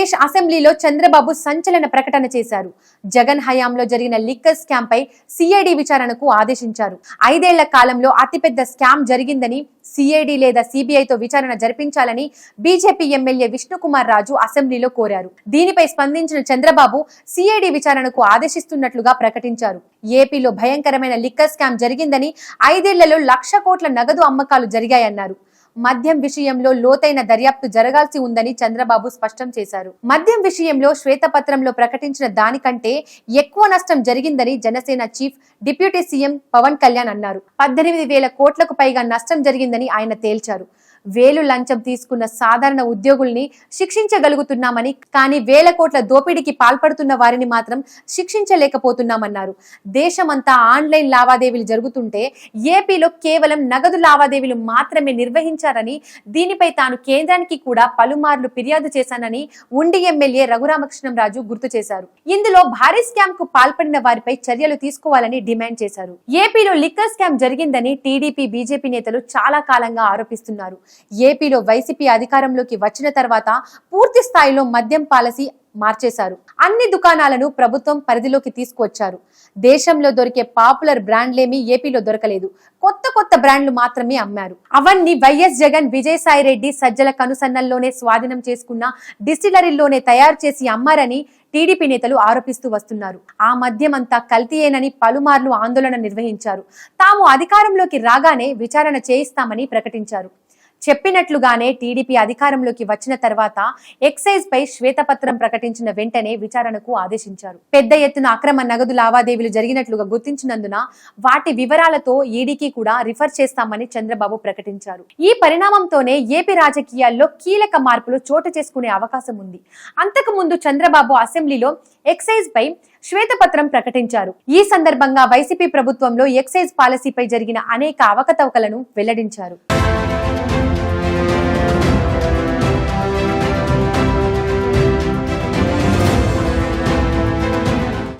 ఆంధ్రప్రదేశ్ అసెంబ్లీలో చంద్రబాబు సంచలన ప్రకటన చేశారు. జగన్ హయాంలో జరిగిన లిక్కర్ స్కామ్ పై సిఐడి విచారణకు ఆదేశించారు. 5 ఏళ్ల కాలంలో అతిపెద్ద స్కామ్ జరిగిందని సిఐడి లేదా సిబిఐతో విచారణ జరిపించాలని బీజేపీ ఎమ్మెల్యే విష్ణుకుమార్ రాజు అసెంబ్లీలో కోరారు. దీనిపై స్పందించిన చంద్రబాబు సిఐడి విచారణకు ఆదేశిస్తున్నట్లుగా ప్రకటించారు. ఏపీలో భయంకరమైన లిక్కర్ స్కామ్ జరిగిందని 5 ఏళ్లలో 1,00,000 కోట్ల నగదు అమ్మకాలు జరిగాయన్నారు. మద్యం విషయంలో లోతైన దర్యాప్తు జరగాల్సి ఉందని చంద్రబాబు స్పష్టం చేశారు. మద్యం విషయంలో శ్వేతపత్రంలో ప్రకటించిన దానికంటే ఎక్కువ నష్టం జరిగిందని Janasena chief deputy CM Pawan Kalyan అన్నారు. 18,000 కోట్లకు పైగా నష్టం జరిగిందని ఆయన తేల్చారు. వేలు లంచం తీసుకున్న సాధారణ ఉద్యోగుల్ని శిక్షించగలుగుతున్నామని, కానీ 1,000 కోట్ల దోపిడీకి పాల్పడుతున్న వారిని మాత్రం శిక్షించలేకపోతున్నామన్నారు. దేశమంతా ఆన్లైన్ లావాదేవీలు జరుగుతుంటే ఏపీలో కేవలం నగదు లావాదేవీలు మాత్రమే నిర్వహించారని, దీనిపై తాను కేంద్రానికి కూడా పలుమార్లు ఫిర్యాదు చేశానని ఉండి ఎమ్మెల్యే రఘురామకృష్ణంరాజు గుర్తు చేశారు. ఇందులో భారీ స్కామ్ కు పాల్పడిన వారిపై చర్యలు తీసుకోవాలని డిమాండ్ చేశారు. ఏపీలో లిక్కర్ స్కామ్ జరిగిందని టీడీపీ, బీజేపీ నేతలు చాలా కాలంగా ఆరోపిస్తున్నారు. ఏపీలో వైసీపీ అధికారంలోకి వచ్చిన తర్వాత పూర్తి స్థాయిలో మద్యం పాలసీ మార్చేశారు. అన్ని దుకాణాలను ప్రభుత్వం పరిధిలోకి తీసుకువచ్చారు. దేశంలో దొరికే పాపులర్ బ్రాండ్లేమీ ఏపీలో దొరకలేదు. కొత్త బ్రాండ్లు మాత్రమే అమ్మారు. అవన్నీ వైఎస్ జగన్, విజయసాయి రెడ్డి సజ్జల కనుసన్నల్లోనే స్వాధీనం చేసుకున్న డిస్టిలరీల్లోనే తయారు చేసి అమ్మారని టీడీపీ నేతలు ఆరోపిస్తూ వస్తున్నారు. ఆ మద్యమంతా కల్తీయేనని పలుమార్లు ఆందోళన నిర్వహించారు. తాము అధికారంలోకి రాగానే విచారణ చేయిస్తామని ప్రకటించారు. చెప్పినట్లుగానే టీడీపీ అధికారంలోకి వచ్చిన తర్వాత ఎక్సైజ్ పై శ్వేతపత్రం ప్రకటించిన వెంటనే విచారణకు ఆదేశించారు. పెద్ద ఎత్తున అక్రమ నగదు లావాదేవీలు జరిగినట్లుగా గుర్తించినందున వాటి వివరాలతో ఈడీకి కూడా రిఫర్ చేస్తామని చంద్రబాబు ప్రకటించారు. ఈ పరిణామంతోనే ఏపీ రాజకీయాల్లో కీలక మార్పులు చోటు చేసుకునే అవకాశం ఉంది. అంతకు ముందు చంద్రబాబు అసెంబ్లీలో ఎక్సైజ్ పై శ్వేతపత్రం ప్రకటించారు. ఈ సందర్భంగా వైసీపీ ప్రభుత్వంలో ఎక్సైజ్ పాలసీపై జరిగిన అనేక అవకతవకలను వెల్లడించారు.